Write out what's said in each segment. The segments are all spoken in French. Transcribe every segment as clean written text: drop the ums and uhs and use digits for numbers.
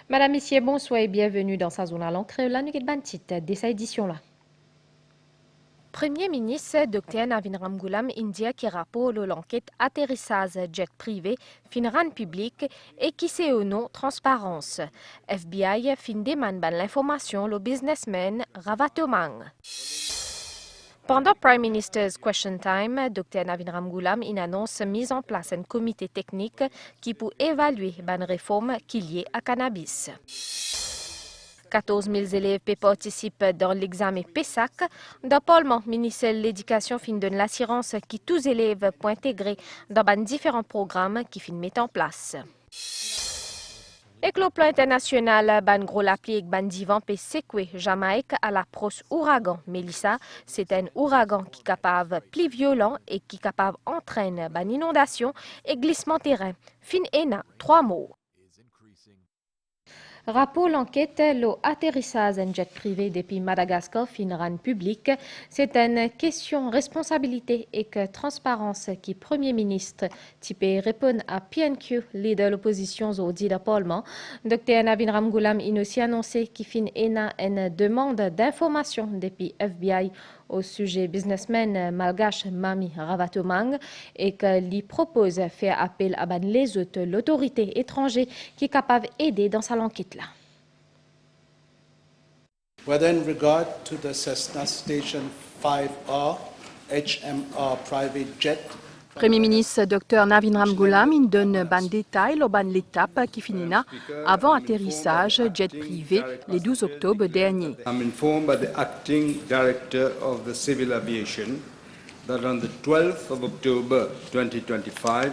Madame, Messieurs, bonsoir et bienvenue dans sa Zournal en créole. La nuit de titre de cette édition-là. Premier ministre Dr. Navin Ramgoolam India qui rapporte l'enquête atterrissage jet privé fin public et qui c'est au nom transparence. FBI fin demande l'information le businessman Ravatomang. Pendant Prime Minister's Question Time, Dr. Navin Ramgoolam annonce mise en place un comité technique qui peut évaluer une réforme qui est liée à cannabis. 14 000 élèves participent dans l'examen PESAC. Dans le Parlement, le ministère de l'Éducation donne l'assurance que tous les élèves peuvent intégrer dans différents programmes qui mettent en place. Et le plan international, ban gros l'appli et ban divan peut secouer Jamaïque à l'approche ouragan. Melissa, c'est un ouragan qui est capable plus violent et qui est capable d'entraîner ban inondation et glissement terrain. Fin ENA, 3 mots. Rapport l'enquête, l'atterrissage en jet privé depuis Madagascar fin public, c'est une question responsabilité et que transparence qui Premier ministre type répond à PNQ, leader l'opposition au dit de Parlement. Dr. Navin Ramgoolam a aussi annoncé qu'il fin une demande d'information depuis FBI au sujet businessman malgache Mami Ravatomang et qu'il propose de faire appel à les autres l'autorité étrangère qui est capable d'aider dans sa enquête là. Whether in regard to the Cessna Station 5R HMR private jet. Premier ministre Dr. Navin Ramgoolam donne ban détail au ban l'étape qui finira avant atterrissage jet privé le 12 octobre dernier. I'm informed by the acting director of the civil aviation that on the 12th of October 2025,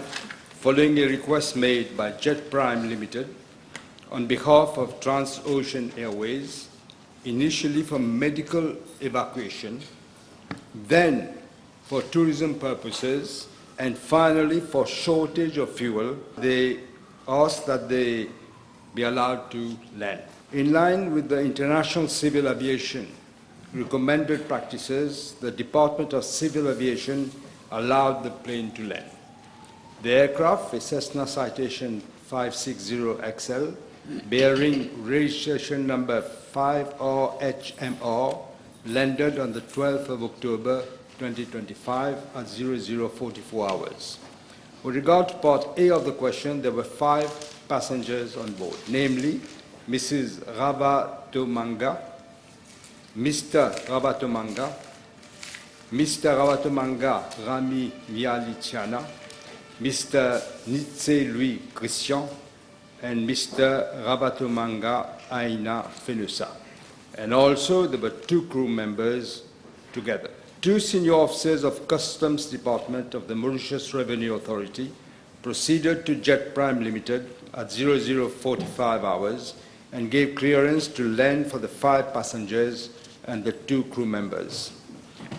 following a request made by Jet Prime Limited on behalf of Transocean Airways, initially for medical evacuation, then for tourism purposes, and finally for shortage of fuel, they asked that they be allowed to land. In line with the International Civil Aviation recommended practices, the Department of Civil Aviation allowed the plane to land. The aircraft, a Cessna Citation 560XL, bearing registration number 5RHMR, landed on the 12th of October 2025 at 0044 hours. With regard to part A of the question, there were 5 passengers on board, namely Mrs. Ravatomanga, Mr. Ravatomanga, Mr. Ravatomanga Rami Vialitiana, Mr. Nitse Louis Christian, and Mr. Ravatomanga Aina Fenusa. And also there were 2 crew members together. 2 senior officers of Customs Department of the Mauritius Revenue Authority proceeded to Jet Prime Limited at 0045 hours and gave clearance to land for the 5 passengers and the 2 crew members.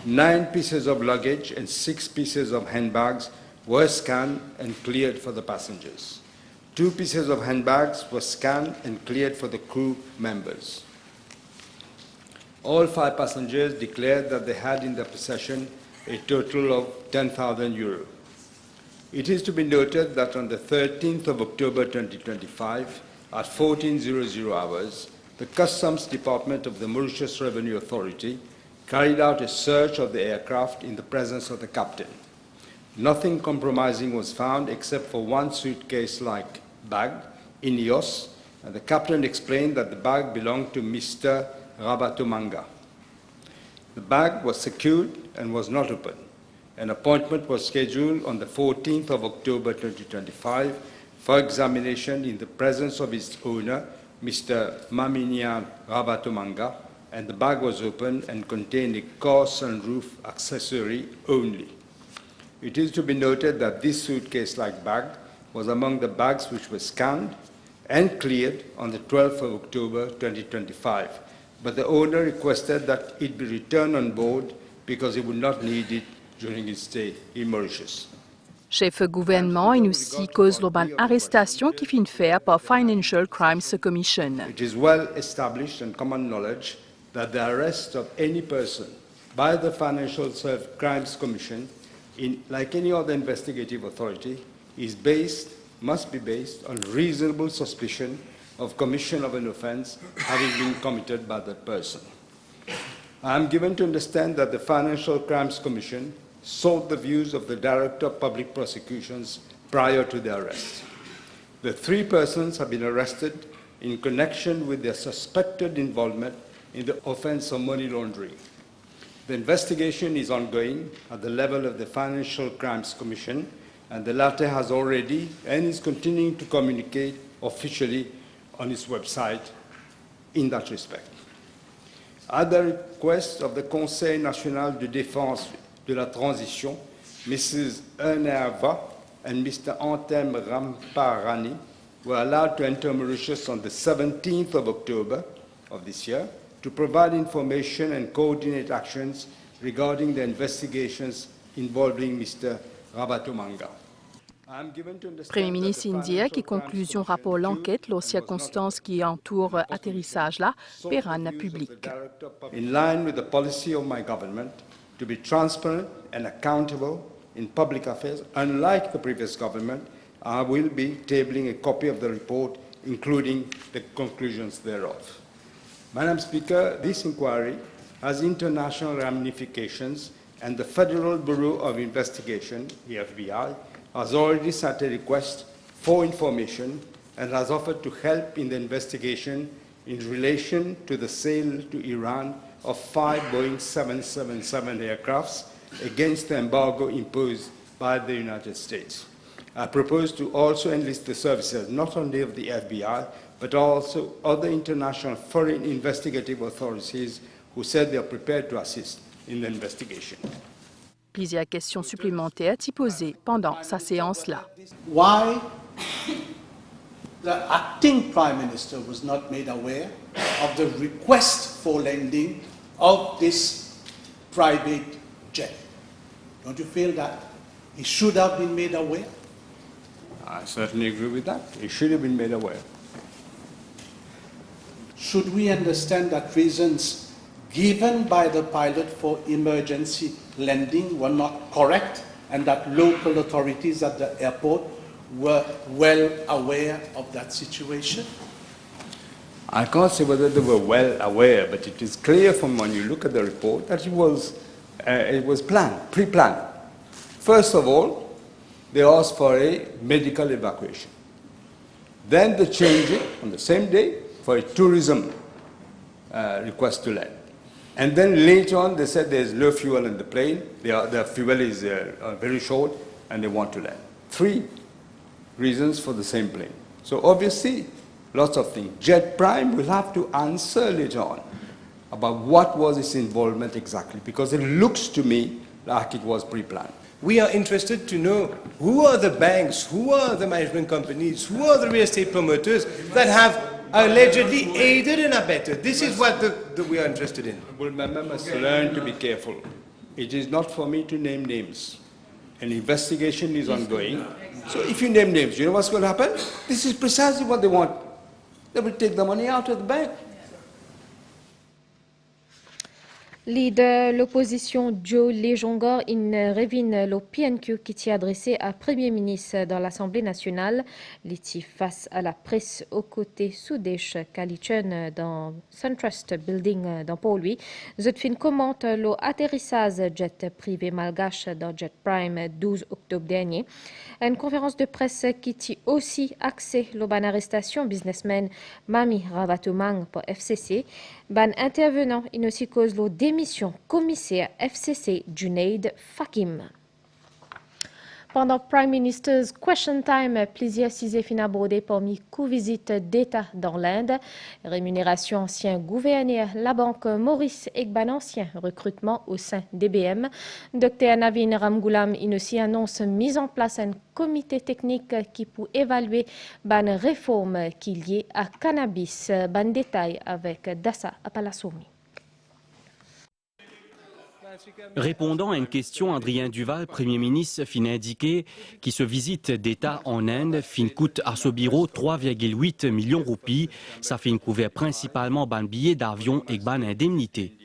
9 pieces of luggage and 6 pieces of handbags were scanned and cleared for the passengers. 2 pieces of handbags were scanned and cleared for the crew members. All 5 passengers declared that they had in their possession a total of 10,000 euros. It is to be noted that on the 13th of October 2025, at 14:00 hours, the Customs Department of the Mauritius Revenue Authority carried out a search of the aircraft in the presence of the captain. Nothing compromising was found except for 1 suitcase-like bag in EOS, and the captain explained that the bag belonged to Mr. Ravatomanga. The bag was secured and was not opened. An appointment was scheduled on the 14th of October 2025 for examination in the presence of its owner, Mr. Maminian Ravatomanga, and the bag was opened and contained a car sunroof accessory only. It is to be noted that this suitcase-like bag was among the bags which were scanned and cleared on the 12th of October 2025. But the owner requested that it be returned on board because he would not need it during his stay in Mauritius. Chef gouvernement et aussi cause l'urban arrestation qui fin faire par Financial Crimes Commission. It is well established and common knowledge that the arrest of any person by the Financial Crimes Commission, like any other investigative authority, must be based on reasonable suspicion of commission of an offence having been committed by that person. I am given to understand that the Financial Crimes Commission sought the views of the Director of Public Prosecutions prior to their arrest. The 3 persons have been arrested in connection with their suspected involvement in the offence of money laundering. The investigation is ongoing at the level of the Financial Crimes Commission, and the latter has already and is continuing to communicate officially on its website in that respect. At the request of the Conseil national de défense de la transition, Mrs. Ernerva and Mr. Antem Ramparani were allowed to enter Mauritius on the 17th of October of this year to provide information and coordinate actions regarding the investigations involving Mr. Rabatomanga. Premier ministre indien qui conclusion rapport l'enquête, les circonstances qui entourent atterrissage là, péran public. In line with the policy of my government to be transparent and accountable in public affairs, unlike the previous government, I will be tabling a copy of the report, including the conclusions thereof. Madam Speaker, this inquiry has international ramifications, and the Federal Bureau of Investigation, the FBI, has already sent a request for information and has offered to help in the investigation in relation to the sale to Iran of 5 Boeing 777 aircrafts against the embargo imposed by the United States. I propose to also enlist the services not only of the FBI, but also other international foreign investigative authorities who said they are prepared to assist in the investigation. Plusieurs questions supplémentaires y posées pendant sa séance-là. Why the acting Prime Minister was not made aware of the request for lending of this private jet? Don't you feel that he should have been made aware? I certainly agree with that. He should have been made aware. Should we understand that reasons given by the pilot for emergency lending were not correct and that local authorities at the airport were well aware of that situation? I can't say whether they were well aware, but it is clear from when you look at the report that it was planned, pre-planned. First of all, they asked for a medical evacuation. Then they changed it on the same day for a tourism request to land. And then later on, they said there's no fuel in the plane, the fuel is very short, and they want to land. 3 reasons for the same plane. So obviously, lots of things. Jet Prime will have to answer later on about what was its involvement exactly, because it looks to me like it was pre-planned. We are interested to know who are the banks, who are the management companies, who are the real estate promoters that have allegedly aided and abetted. This is what we are interested in. Well, members must learn to be careful. It is not for me to name names. An investigation is ongoing. So if you name names, you know what's going to happen? This is precisely what they want. They will take the money out of the bank. Leader l'opposition Joe Lejongor in revine le PNQ qui s'y adressé à Premier ministre dans l'Assemblée nationale. L'iti face à la presse aux côtés Soudesh Kalichen dans SunTrust Building dans Port-Louis. Zotfin commente le atterrissage jet privé malgache dans Jet Prime 12 octobre dernier. Une conférence de presse qui tient aussi axé le ban arrestation businessman Mami Ravatomang pour FCC. Ban intervenant in aussi cause le démission commissaire FCC Junaid Fakim. Pendant Prime Minister's Question Time, plusieurs sujets fin abordés parmi visite d'État dans l'Inde, rémunération ancien gouverneur, la banque Maurice JT ancien recrutement au sein d'EBM. Dr Navin Ramgoolam aussi annonce mise en place un comité technique qui peut évaluer ban réforme qui est liée à cannabis. Ban détail avec Dassa Apalasomi. Répondant à une question, Adrien Duval, Premier ministre, fin indiqué qui se visite d'État en Inde, fin coûte à ce bureau 3,8 millions de roupies. Ça fin couvert principalement ban billets d'avion et ban indemnité.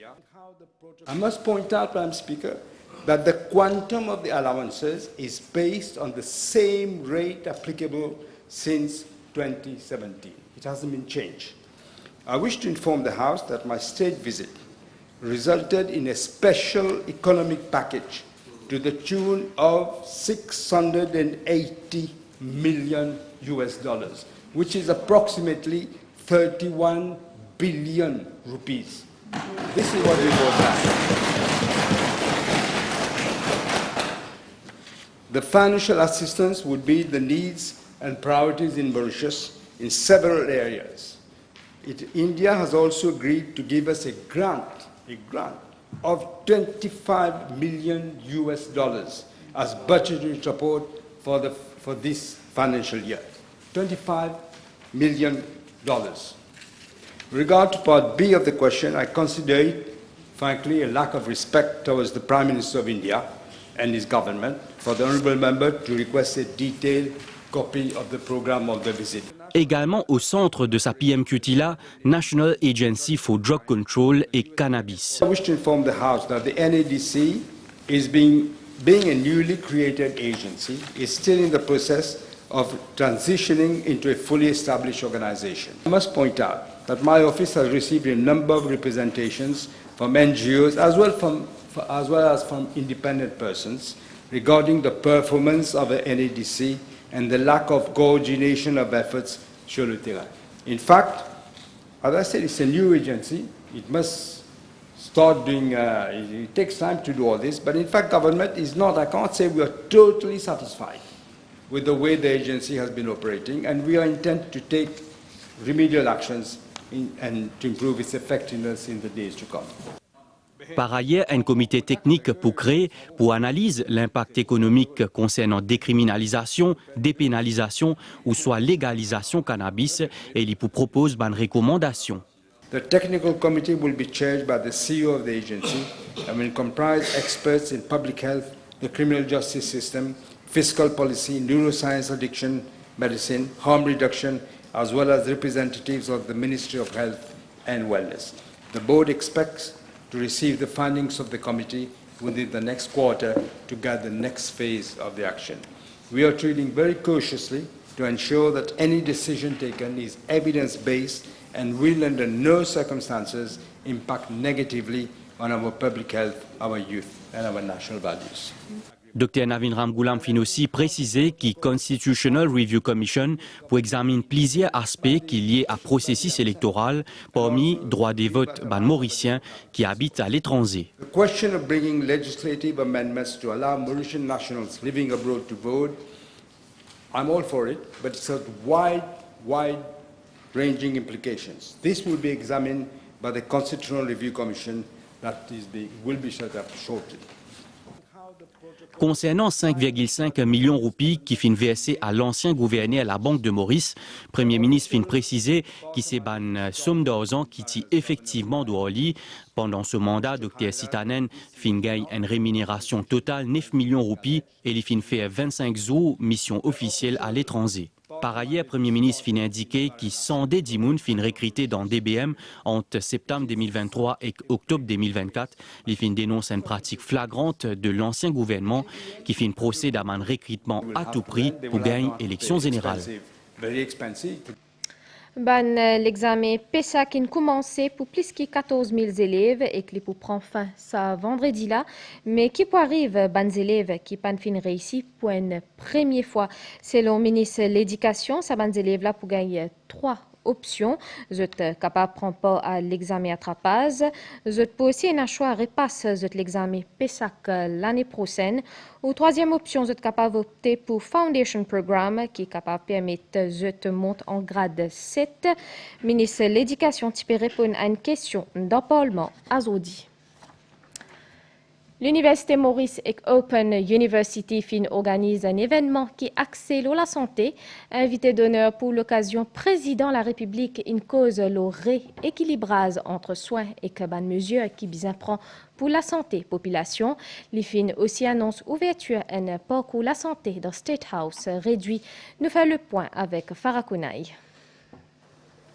I must point out, Madam Speaker, that the quantum of the allowances is based on the same rate applicable since 2017. It hasn't been changed. I wish to inform the House that my state visit resulted in a special economic package to the tune of 680 million US dollars, which is approximately 31 billion rupees. This is what we vote back. The financial assistance would meet the needs and priorities in Mauritius in several areas. India has also agreed to give us a grant of 25 million US dollars as budgetary support for this financial year. 25 million dollars. With regard to part B of the question, I consider it, frankly, a lack of respect towards the Prime Minister of India and his government for the honourable member to request a detailed copy of the programme of the visit. Également au centre de sa PMQTILA, National Agency for Drug Control et Cannabis. I wish to inform the House that the NADC is being a newly created agency, is still in the process of transitioning into a fully established organization. I must point out that my office has received a number of representations from NGOs as well as from independent persons regarding the performance of the NADC and the lack of coordination of efforts sur le terrain. In fact, as I said, it's a new agency. It must start doing, it takes time to do all this, but in fact, government is not, I can't say we are totally satisfied with the way the agency has been operating, and we are intent to take remedial actions and to improve its effectiveness in the days to come. Par ailleurs, un comité technique pour analyse l'impact économique concernant décriminalisation, dépénalisation ou soit légalisation cannabis et il propose une recommandation. The technical committee will be chaired by the CEO of the agency and will comprise experts in public health, the criminal justice system, fiscal policy, neuroscience, addiction, medicine, harm reduction, as well as representatives of the Ministry of Health and Wellness. The board expects to receive the findings of the committee within the next quarter to guide the next phase of the action. We are treating very cautiously to ensure that any decision taken is evidence-based and will under no circumstances impact negatively on our public health, our youth and our national values. Dr Navin Ghulam fin aussi précisé que Constitutional Review Commission pour examiner plusieurs aspects qui liés à processus électoral, parmi droit des votes ban mauriciens qui habitent à l'étranger. The question of bringing legislative amendments to allow Mauritian nationals living abroad to vote, I'm all for it, but it's a wide-ranging implications. This will be examined by the Constitutional Review Commission that will be set up shortly. Concernant 5,5 millions de roupies qui fin versé à l'ancien gouverneur à la Banque de Maurice, Premier ministre fin précisé que c'est une somme d'argent qui est effectivement d'Orly. Pendant ce mandat, Dr Sitanen fin gagne une rémunération totale 9 millions de roupies et il fin fait 25 jours mission officielle à l'étranger. Par ailleurs, le Premier ministre fin indiqué qu'il 110 dimoun fin recruté dans DBM entre septembre 2023 et octobre 2024. Il fin dénonce une pratique flagrante de l'ancien gouvernement qui fin procède à un recrutement à tout prix pour gagner l'élection générale. L'examen PESA qui a commencé pour plus de 14 000 élèves et qui pour prendre fin ça vendredi là, mais qui pour arrive les élèves qui pas fin réussi pour une première fois. Selon le ministre de l'Éducation, ça les élèves là pour gagner 3 options. Vous êtes capable de prendre part à l'examen attrapage. Vous êtes aussi un choix repasse l'examen PESAC l'année prochaine. Ou troisième option, vous êtes capable d'opter pour Foundation Programme qui est capable de permettre de monter en grade 7. Ministre de l'Éducation, tu peux répondre à une question dans le Parlement à Zodi. L'Université Maurice et Open University fin organise un événement qui accélère la santé. Invité d'honneur pour l'occasion, président de la République, une cause le rééquilibrage entre soins et bonnes mesures qui bien prend pour la santé population. L'IFIN aussi annonce ouverture un parcours la santé dans State House réduit. Nous faisons le point avec Farah Kounaï.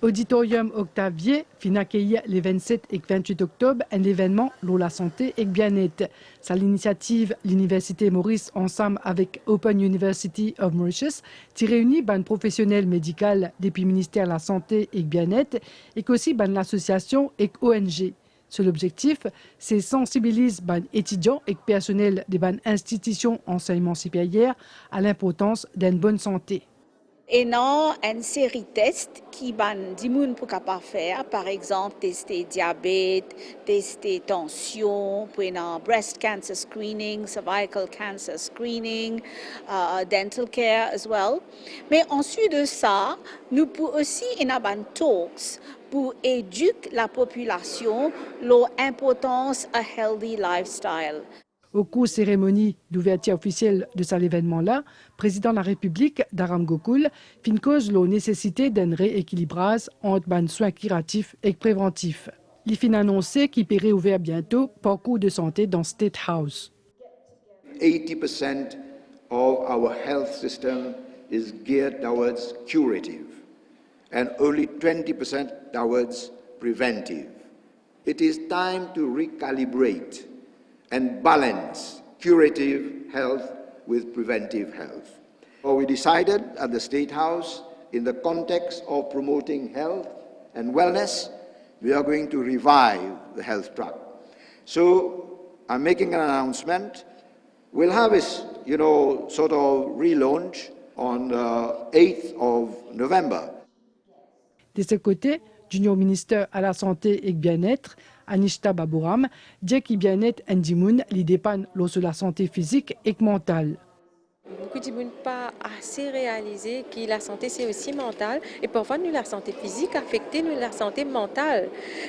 Auditorium Octavier fin accueillir les 27 et 28 octobre un événement pour la santé et le bien-être. C'est l'initiative l'Université Maurice ensemble avec Open University of Mauritius qui réunit ban professionnels médicaux depuis ministère de la santé et le bien-être et aussi ban l'association et ONG. Sur l'objectif, c'est sensibiliser ban étudiants et personnels des ban institutions enseignement supérieur à l'importance d'une bonne santé. Et non, une série de tests qui ban dimoun pour capable faire, par exemple tester diabète, tester tension, pour un breast cancer screening, cervical cancer screening, dental care as well. Mais ensuite de ça, nous pouvons aussi ban talks pour éduquer la population l'importance d'un healthy lifestyle. Au cours cérémonie d'ouverture officielle de cet événement-là, le président de la République, Dharam Gokul, fin cause la nécessité d'un rééquilibrage entre les soins curatifs et préventifs. Il fin annoncé qu'il pourrait ouvrir bientôt parcours de santé dans State House. 80% of our health system is geared towards curative and only 20% towards preventive. It is time to recalibrate and balance curative health with preventive health. So we decided at the State House, in the context of promoting health and wellness, we are going to revive the health track. So I'm making an announcement. We'll have this, sort of relaunch on the 8th of November. De ce côté, Junior Minister à la Santé et le Bien-être, Anishta Babouram, dit que le bien-être indimoun li dépend de la santé physique et mentale. Beaucoup de gens n'ont pas assez réalisé que la santé c'est aussi mental et parfois nous la santé physique affecte nous la santé mentale.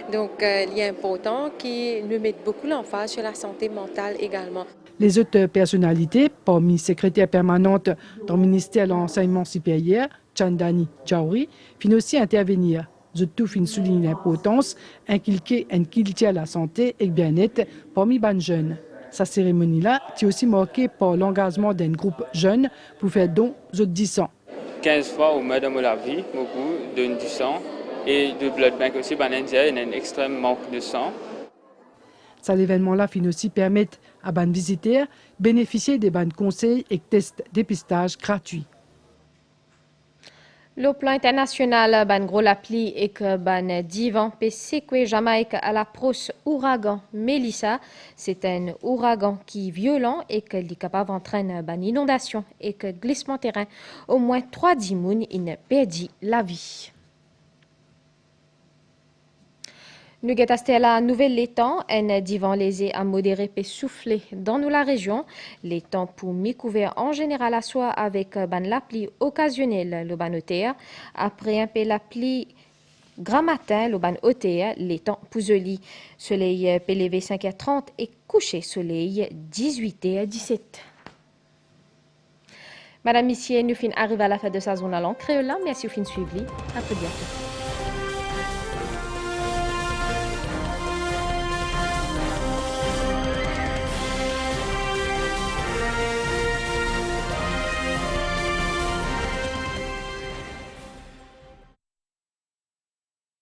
Donc il est important qu'ils nous mettent beaucoup l'emphase sur la santé mentale également. Les autres personnalités, parmi secrétaire permanente dans le ministère de l'Enseignement supérieur, Chandani Jaouri, fin aussi intervenir. Tout fin souligne l'importance d'inculquer une culture à la santé et le bien-être parmi les jeunes. Sa cérémonie-là est aussi marquée par l'engagement d'un groupe jeune pour faire don aux 10 ans. 15 fois au mois de la vie, beaucoup donnent du sang et de blood bank aussi. Ben, il y a un extrême manque de sang. Cet événement-là fin aussi permettre à les visiteurs de bénéficier des conseils et tests dépistage gratuits. Le plan international ban gros l'appli et que ban divan peseque Jamaïque à la proche ouragan Melissa. C'est un ouragan qui est violent et que est capable d'entraîner ban inondation et que glissement terrain. Au moins 3 dimounes in perdu la vie. Nous guettons la nouvelle les temps, un divan lésé à modéré peut souffler dans nous la région. Les temps pour mi-couvert en général à soi avec ban l'appli occasionnel le ban OTR. Après un peu l'appli grand matin le ban OTR, les temps pouzoli. Soleil peut lever 5h30 et coucher soleil 18h17. Madame, Messieurs, nous fin arrivons à la fin de sa Zournal en créole. Merci au fin suivi. À très bientôt.